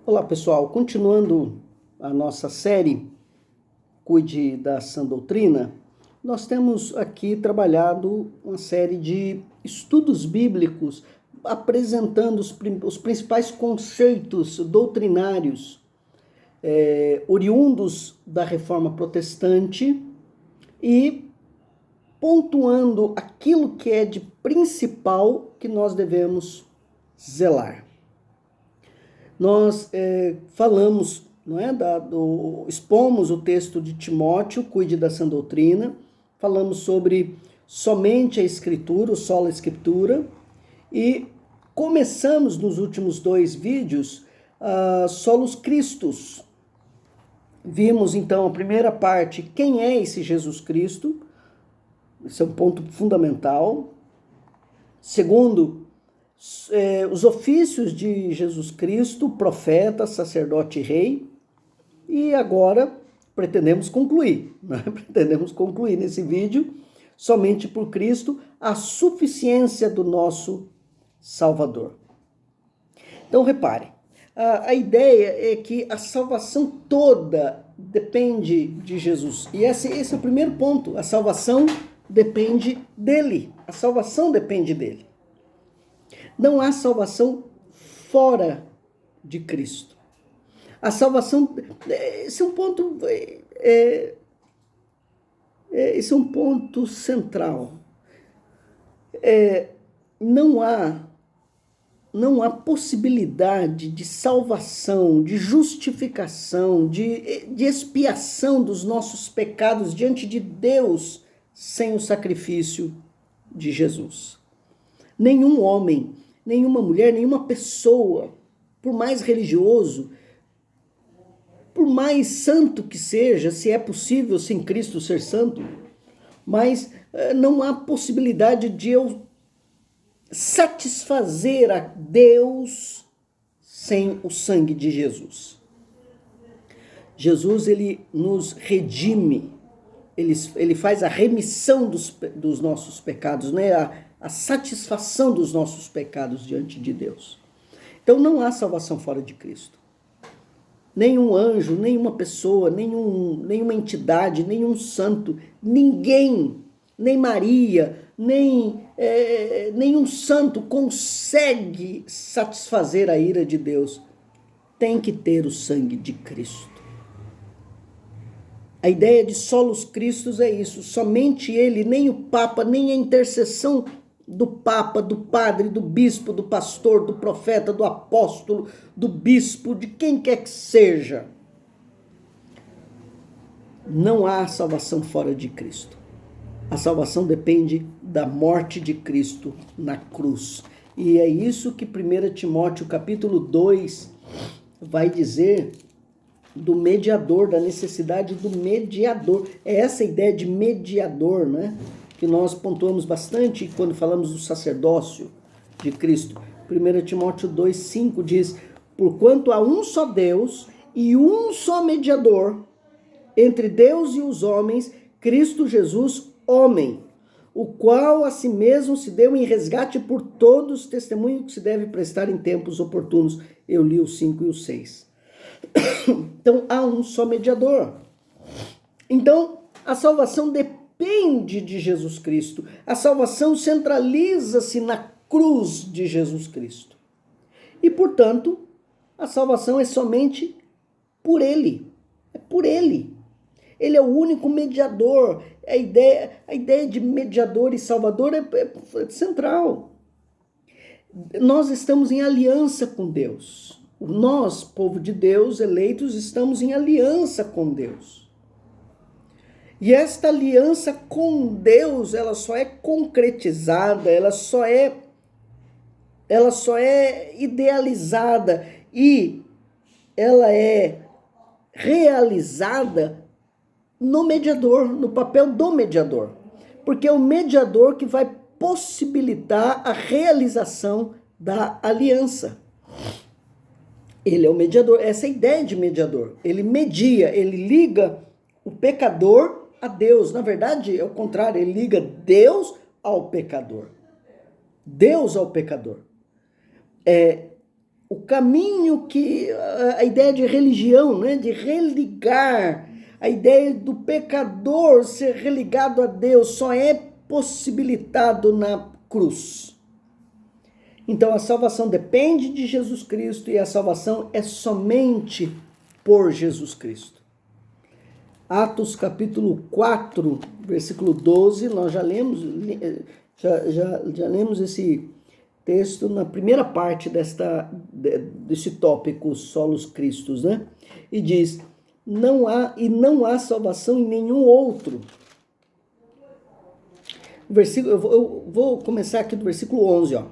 Olá pessoal, continuando a nossa série Cuide da Sã Doutrina, nós temos aqui trabalhado uma série de estudos bíblicos apresentando os principais conceitos doutrinários oriundos da Reforma Protestante e pontuando aquilo que é de principal que nós devemos zelar. Nós falamos, expomos o texto de Timóteo, Cuide da Sã Doutrina, falamos sobre somente a Escritura, o sola Escritura, e começamos nos últimos 2 vídeos solos Christus. Vimos então a primeira parte, quem é esse Jesus Cristo? Esse é um ponto fundamental. Segundo, os ofícios de Jesus Cristo, profeta, sacerdote e rei. E agora pretendemos concluir nesse vídeo, somente por Cristo, a suficiência do nosso Salvador. Então repare, a ideia é que a salvação toda depende de Jesus. E esse é o primeiro ponto, a salvação depende dele. A salvação depende dele. Não há salvação fora de Cristo. A salvação, esse é um ponto, esse é um ponto central. Não há possibilidade de salvação, de justificação, de expiação dos nossos pecados diante de Deus sem o sacrifício de Jesus. Nenhum homem, nenhuma mulher, nenhuma pessoa, por mais religioso, por mais santo que seja, se é possível sem Cristo ser santo, mas não há possibilidade de eu satisfazer a Deus sem o sangue de Jesus. Jesus, ele nos redime, ele faz a remissão dos nossos pecados, né? A satisfação dos nossos pecados diante de Deus. Então não há salvação fora de Cristo. Nenhum anjo, nenhuma pessoa, nenhuma entidade, nenhum santo, ninguém, nem Maria, nenhum santo consegue satisfazer a ira de Deus. Tem que ter o sangue de Cristo. A ideia de solos Christus é isso, somente ele, nem o Papa, nem a intercessão do Papa, do Padre, do Bispo, do Pastor, do Profeta, do Apóstolo, do Bispo, de quem quer que seja. Não há salvação fora de Cristo. A salvação depende da morte de Cristo na cruz. E é isso que 1 Timóteo capítulo 2 vai dizer do mediador, da necessidade do mediador. É essa ideia de mediador, né? Que nós pontuamos bastante quando falamos do sacerdócio de Cristo. 1 Timóteo 2,5 diz: porquanto há um só Deus e um só mediador entre Deus e os homens, Cristo Jesus, homem, o qual a si mesmo se deu em resgate por todos, testemunho que se deve prestar em tempos oportunos. Eu li o 5 e o 6. Então, há um só mediador. Então, a salvação depende de Jesus Cristo. A salvação centraliza-se na cruz de Jesus Cristo. E, portanto, a salvação é somente por Ele. É por Ele. Ele é o único mediador. A ideia de mediador e salvador é central. Nós estamos em aliança com Deus. Nós, povo de Deus, eleitos, estamos em aliança com Deus. E esta aliança com Deus, ela só é concretizada, ela só é idealizada e ela é realizada no mediador, no papel do mediador. Porque é o mediador que vai possibilitar a realização da aliança. Ele é o mediador, essa é a ideia de mediador. Ele media, ele liga o pecador a Deus. Na verdade, é o contrário, ele liga Deus ao pecador. Deus ao pecador. o caminho que a ideia de religião, né, de religar, a ideia do pecador ser religado a Deus só é possibilitado na cruz. Então a salvação depende de Jesus Cristo e a salvação é somente por Jesus Cristo. Atos capítulo 4, versículo 12, nós já lemos esse texto na primeira parte desse tópico, Solos Christus, né? E diz, não há salvação em nenhum outro. Eu vou começar aqui do versículo 11, ó.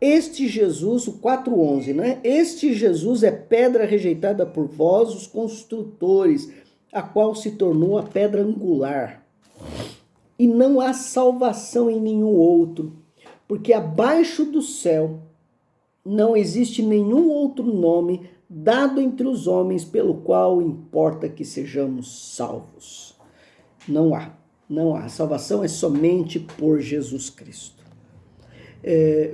Este Jesus, o 4:11, né? Este Jesus é pedra rejeitada por vós, os construtores, a qual se tornou a pedra angular. E não há salvação em nenhum outro, porque abaixo do céu não existe nenhum outro nome dado entre os homens pelo qual importa que sejamos salvos. Não há. A salvação é somente por Jesus Cristo.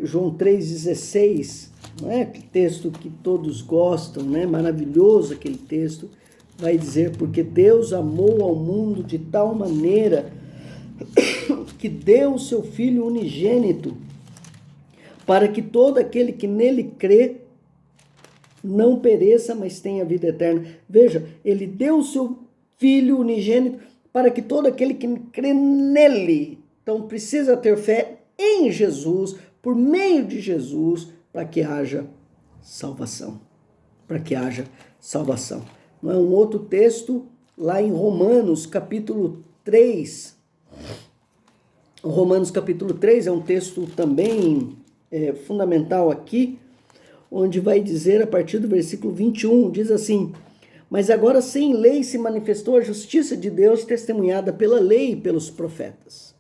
João 3,16, não é? Aquele texto que todos gostam, né? Maravilhoso aquele texto, vai dizer, porque Deus amou ao mundo de tal maneira que deu o seu Filho unigênito, para que todo aquele que nele crê não pereça, mas tenha vida eterna. Veja, ele deu o seu Filho unigênito para que todo aquele que crê nele, então precisa ter fé em Jesus, por meio de Jesus, para que haja salvação. Não é um outro texto lá em Romanos capítulo 3. Romanos capítulo 3 é um texto também fundamental aqui, onde vai dizer a partir do versículo 21, diz assim, mas agora sem lei se manifestou a justiça de Deus testemunhada pela lei e pelos profetas.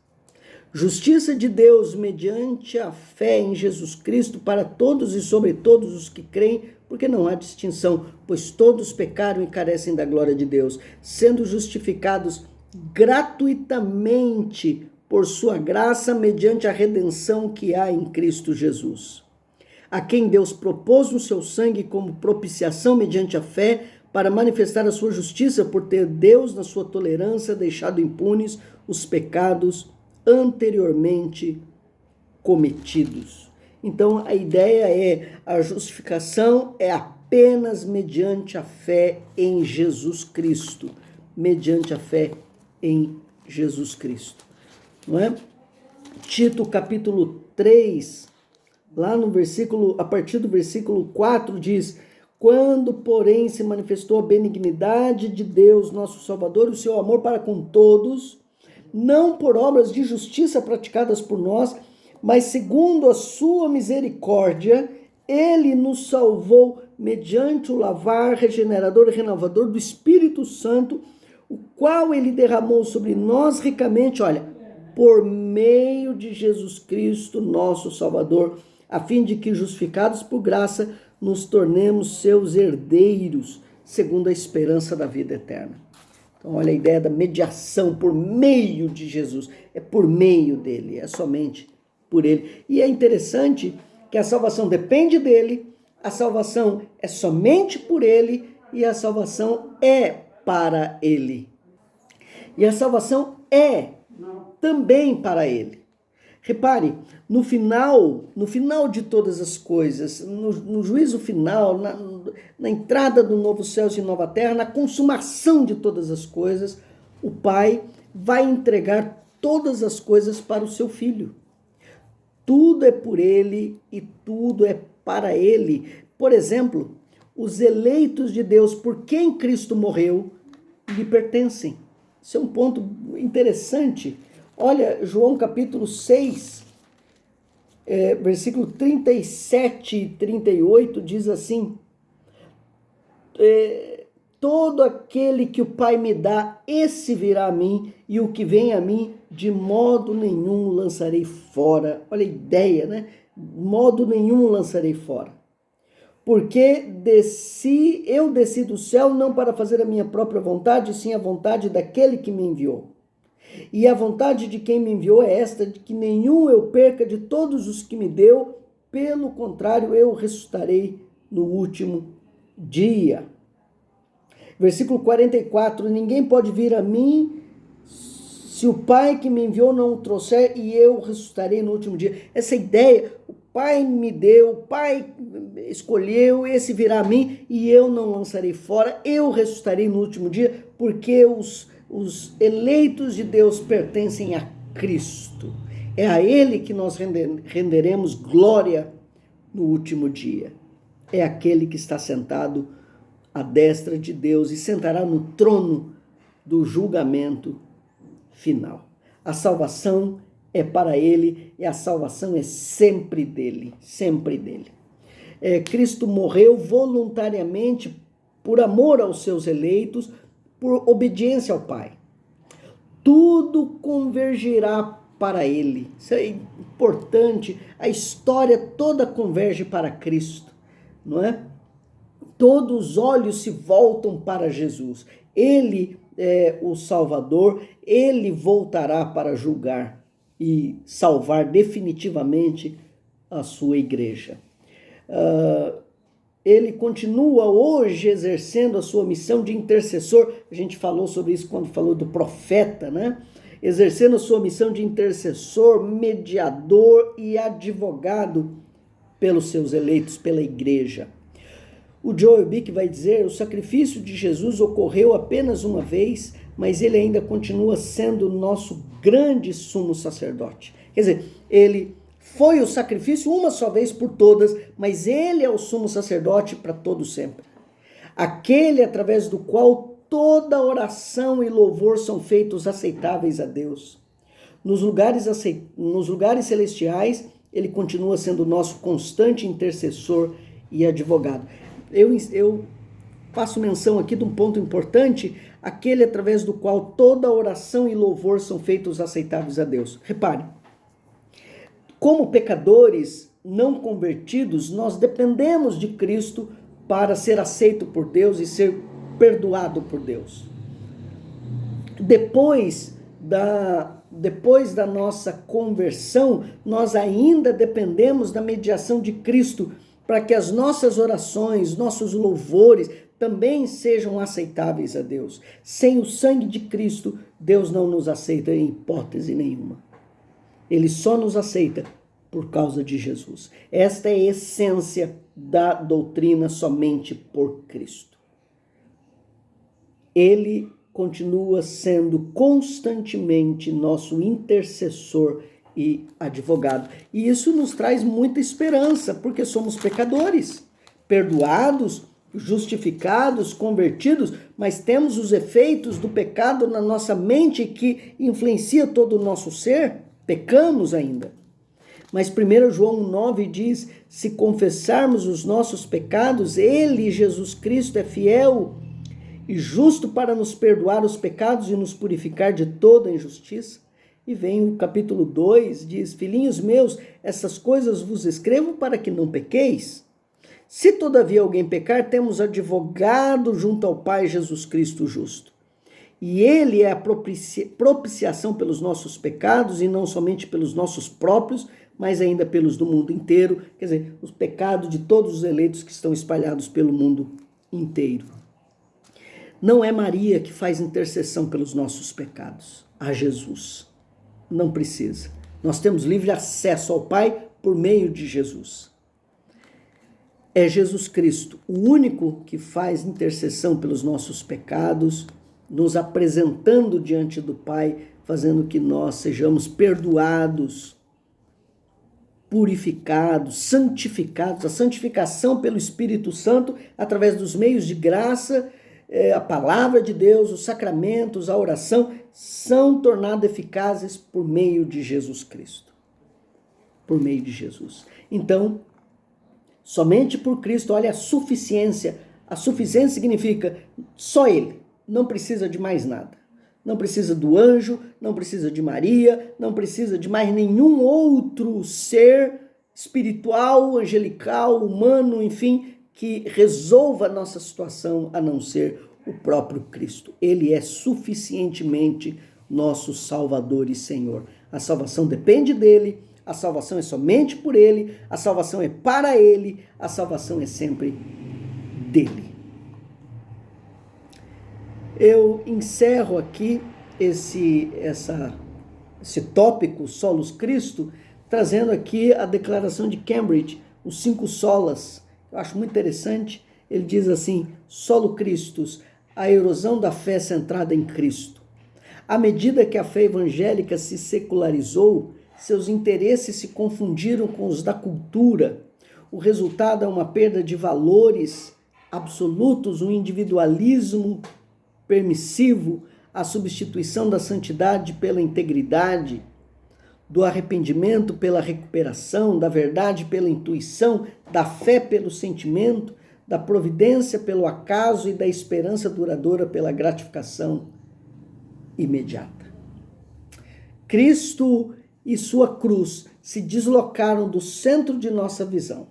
Justiça de Deus mediante a fé em Jesus Cristo para todos e sobre todos os que creem, porque não há distinção, pois todos pecaram e carecem da glória de Deus, sendo justificados gratuitamente por sua graça mediante a redenção que há em Cristo Jesus, a quem Deus propôs no seu sangue como propiciação mediante a fé para manifestar a sua justiça por ter Deus na sua tolerância deixado impunes os pecados anteriormente cometidos. Então a ideia é a justificação é apenas mediante a fé em Jesus Cristo, mediante a fé em Jesus Cristo, não é? Tito capítulo 3, lá no versículo, a partir do versículo 4 diz, quando porém se manifestou a benignidade de Deus, nosso Salvador, o seu amor para com todos, não por obras de justiça praticadas por nós, mas segundo a sua misericórdia, ele nos salvou mediante o lavar regenerador e renovador do Espírito Santo, o qual ele derramou sobre nós ricamente, olha, por meio de Jesus Cristo, nosso Salvador, a fim de que, justificados por graça, nos tornemos seus herdeiros, segundo a esperança da vida eterna. Então, olha a ideia da mediação por meio de Jesus. É por meio dele, é somente por ele. E é interessante que a salvação depende dele, a salvação é somente por ele e a salvação é para ele. E a salvação é também para ele. Repare, no final de todas as coisas, no juízo final, na entrada do novo céu e nova terra, na consumação de todas as coisas, o Pai vai entregar todas as coisas para o seu Filho. Tudo é por ele e tudo é para ele. Por exemplo, os eleitos de Deus por quem Cristo morreu lhe pertencem. Isso é um ponto interessante. Olha, João capítulo 6, versículo 37 e 38 diz assim, todo aquele que o Pai me dá, esse virá a mim, e o que vem a mim, de modo nenhum lançarei fora. Olha a ideia, né? De modo nenhum lançarei fora. Porque eu desci do céu não para fazer a minha própria vontade, sim a vontade daquele que me enviou. E a vontade de quem me enviou é esta, de que nenhum eu perca de todos os que me deu, pelo contrário, eu ressuscitarei no último dia. Versículo 44, ninguém pode vir a mim se o Pai que me enviou não o trouxer, e eu ressuscitarei no último dia. Essa ideia, o Pai me deu, o Pai escolheu, esse virá a mim e eu não lançarei fora, eu ressuscitarei no último dia, porque os eleitos de Deus pertencem a Cristo. É a Ele que nós renderemos glória no último dia. É aquele que está sentado à destra de Deus e sentará no trono do julgamento final. A salvação é para Ele e a salvação é sempre dele, sempre dele. Cristo morreu voluntariamente por amor aos seus eleitos, por obediência ao Pai. Tudo convergirá para Ele. Isso é importante. A história toda converge para Cristo, não é? Todos os olhos se voltam para Jesus. Ele é o Salvador, Ele voltará para julgar e salvar definitivamente a sua igreja. Ele continua hoje exercendo a sua missão de intercessor. A gente falou sobre isso quando falou do profeta, né? Exercendo a sua missão de intercessor, mediador e advogado pelos seus eleitos, pela igreja. O Joel Bick vai dizer, o sacrifício de Jesus ocorreu apenas uma vez, mas ele ainda continua sendo o nosso grande sumo sacerdote. Quer dizer, ele foi o sacrifício uma só vez por todas, mas ele é o sumo sacerdote para todo sempre. Aquele através do qual toda oração e louvor são feitos aceitáveis a Deus. Nos lugares celestiais, ele continua sendo o nosso constante intercessor e advogado. Eu faço menção aqui de um ponto importante, aquele através do qual toda oração e louvor são feitos aceitáveis a Deus. Repare, como pecadores não convertidos, nós dependemos de Cristo para ser aceito por Deus e ser perdoado por Deus. Depois da nossa conversão, nós ainda dependemos da mediação de Cristo para que as nossas orações, nossos louvores também sejam aceitáveis a Deus. Sem o sangue de Cristo, Deus não nos aceita em hipótese nenhuma. Ele só nos aceita por causa de Jesus. Esta é a essência da doutrina somente por Cristo. Ele continua sendo constantemente nosso intercessor e advogado. E isso nos traz muita esperança, porque somos pecadores, perdoados, justificados, convertidos, mas temos os efeitos do pecado na nossa mente que influencia todo o nosso ser, pecamos ainda. Mas 1 João 9 diz, se confessarmos os nossos pecados, Ele, Jesus Cristo, é fiel e justo para nos perdoar os pecados e nos purificar de toda injustiça. E vem o capítulo 2, diz, filhinhos meus, essas coisas vos escrevo para que não pequeis. Se todavia alguém pecar, temos advogado junto ao Pai, Jesus Cristo justo. E Ele é a propiciação pelos nossos pecados, e não somente pelos nossos próprios, mas ainda pelos do mundo inteiro, quer dizer, os pecados de todos os eleitos que estão espalhados pelo mundo inteiro. Não é Maria que faz intercessão pelos nossos pecados, a Jesus. Não precisa. Nós temos livre acesso ao Pai por meio de Jesus. É Jesus Cristo, o único que faz intercessão pelos nossos pecados, nos apresentando diante do Pai, fazendo que nós sejamos perdoados, purificados, santificados. A santificação pelo Espírito Santo, através dos meios de graça, a palavra de Deus, os sacramentos, a oração, são tornados eficazes por meio de Jesus Cristo. Por meio de Jesus. Então, somente por Cristo, olha a suficiência. A suficiência significa só Ele, não precisa de mais nada. Não precisa do anjo, não precisa de Maria, não precisa de mais nenhum outro ser espiritual, angelical, humano, enfim, que resolva a nossa situação a não ser o próprio Cristo. Ele é suficientemente nosso Salvador e Senhor. A salvação depende dele, a salvação é somente por Ele, a salvação é para Ele, a salvação é sempre dele. Eu encerro aqui esse tópico, Solus Christo, trazendo aqui a declaração de Cambridge, os 5 solas. Eu acho muito interessante. Ele diz assim: Solo Christus, a erosão da fé centrada em Cristo. À medida que a fé evangélica se secularizou, seus interesses se confundiram com os da cultura. O resultado é uma perda de valores absolutos, um individualismo permissivo, a substituição da santidade pela integridade, do arrependimento pela recuperação, da verdade pela intuição, da fé pelo sentimento, da providência pelo acaso e da esperança duradoura pela gratificação imediata. Cristo e sua cruz se deslocaram do centro de nossa visão.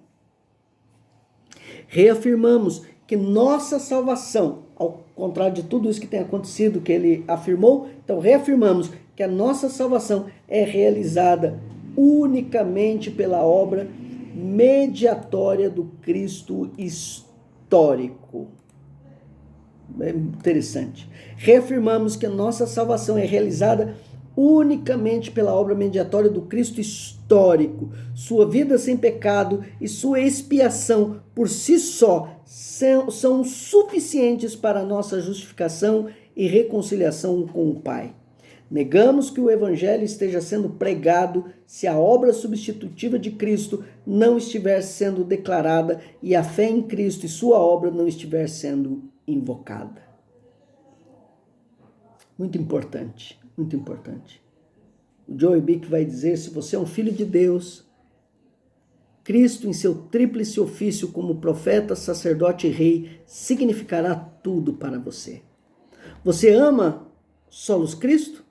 Reafirmamos que nossa salvação, ao contrário de tudo isso que tem acontecido, que ele afirmou, então reafirmamos que a nossa salvação é realizada unicamente pela obra mediatória do Cristo histórico. É interessante. Reafirmamos que a nossa salvação é realizada unicamente pela obra mediatória do Cristo histórico. Sua vida sem pecado e sua expiação por si só são suficientes para a nossa justificação e reconciliação com o Pai. Negamos que o Evangelho esteja sendo pregado se a obra substitutiva de Cristo não estiver sendo declarada e a fé em Cristo e sua obra não estiver sendo invocada. Muito importante, muito importante. O Joel Bick vai dizer: se você é um filho de Deus, Cristo, em seu tríplice ofício como profeta, sacerdote e rei, significará tudo para você. Você ama Solus Christo?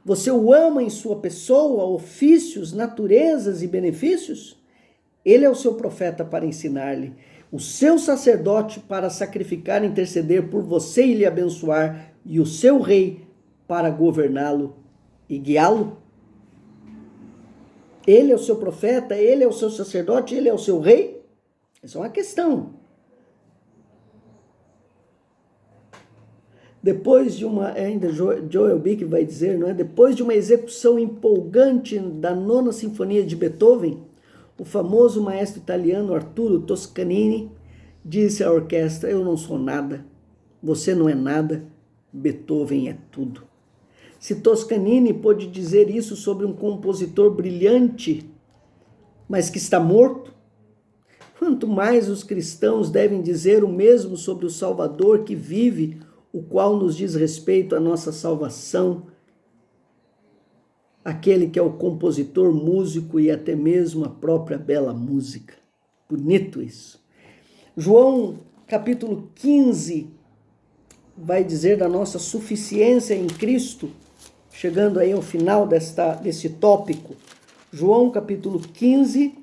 Você o ama em sua pessoa, ofícios, naturezas e benefícios? Ele é o seu profeta para ensinar-lhe, o seu sacerdote para sacrificar e interceder por você e lhe abençoar, e o seu rei para governá-lo e guiá-lo? Ele é o seu profeta, ele é o seu sacerdote, ele é o seu rei? Essa é uma questão. Depois de ainda Joel Bick vai dizer, não é? Depois de uma execução empolgante da 9ª Sinfonia de Beethoven, o famoso maestro italiano Arturo Toscanini disse à orquestra: eu não sou nada, você não é nada, Beethoven é tudo. Se Toscanini pôde dizer isso sobre um compositor brilhante, mas que está morto, quanto mais os cristãos devem dizer o mesmo sobre o Salvador que vive, o qual nos diz respeito à nossa salvação, aquele que é o compositor, músico e até mesmo a própria bela música. Bonito isso. João capítulo 15 vai dizer da nossa suficiência em Cristo, chegando aí ao final desse tópico. João capítulo 15,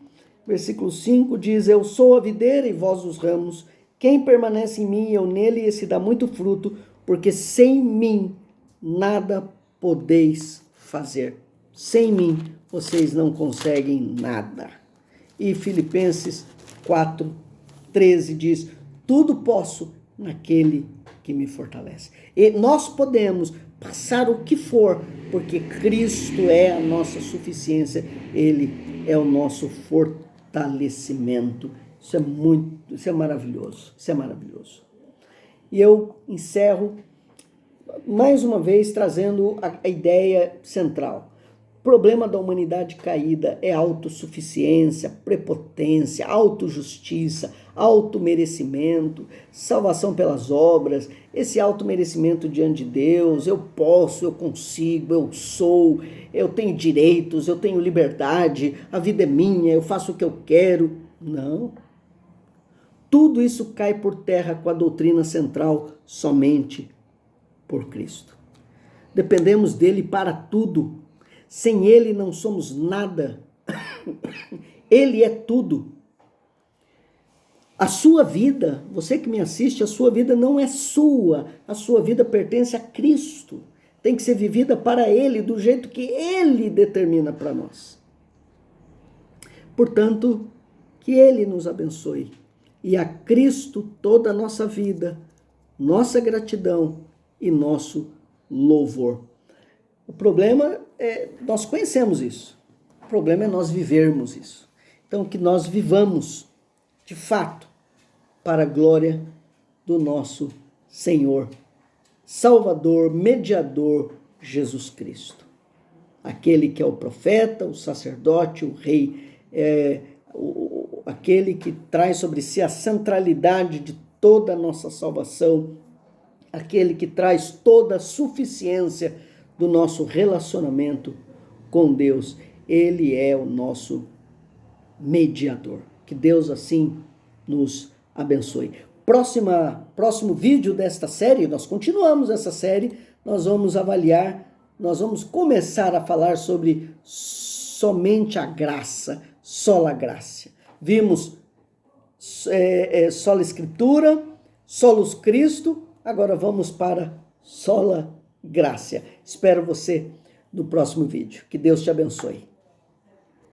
versículo 5 diz: eu sou a videira e vós os ramos. Quem permanece em mim e eu nele, esse dá muito fruto, porque sem mim nada podeis fazer. Sem mim vocês não conseguem nada. E Filipenses 4:13 diz: tudo posso naquele que me fortalece. E nós podemos passar o que for, porque Cristo é a nossa suficiência, Ele é o nosso fortalecimento. Isso é maravilhoso, isso é maravilhoso. E eu encerro mais uma vez trazendo a ideia central. O problema da humanidade caída é autossuficiência, prepotência, autojustiça, automerecimento, salvação pelas obras, esse automerecimento diante de Deus: eu posso, eu consigo, eu sou, eu tenho direitos, eu tenho liberdade, a vida é minha, eu faço o que eu quero. Não. Tudo isso cai por terra com a doutrina central somente por Cristo. Dependemos dele para tudo. Sem ele não somos nada. Ele é tudo. A sua vida, você que me assiste, a sua vida não é sua. A sua vida pertence a Cristo. Tem que ser vivida para ele, do jeito que ele determina para nós. Portanto, que Ele nos abençoe e a Cristo toda a nossa vida, nossa gratidão e nosso louvor. O problema é, nós conhecemos isso. O problema é nós vivermos isso. Então, que nós vivamos, de fato, para a glória do nosso Senhor, Salvador, Mediador, Jesus Cristo. Aquele que é o profeta, o sacerdote, o rei, aquele que traz sobre si a centralidade de toda a nossa salvação, aquele que traz toda a suficiência do nosso relacionamento com Deus. Ele é o nosso mediador. Que Deus assim nos abençoe. Próximo vídeo desta série, nós continuamos essa série, nós vamos avaliar, nós vamos começar a falar sobre somente a graça, sola graça. Vimos sola Escritura, solus Cristo, agora vamos para sola graça. Espero você no próximo vídeo. Que Deus te abençoe.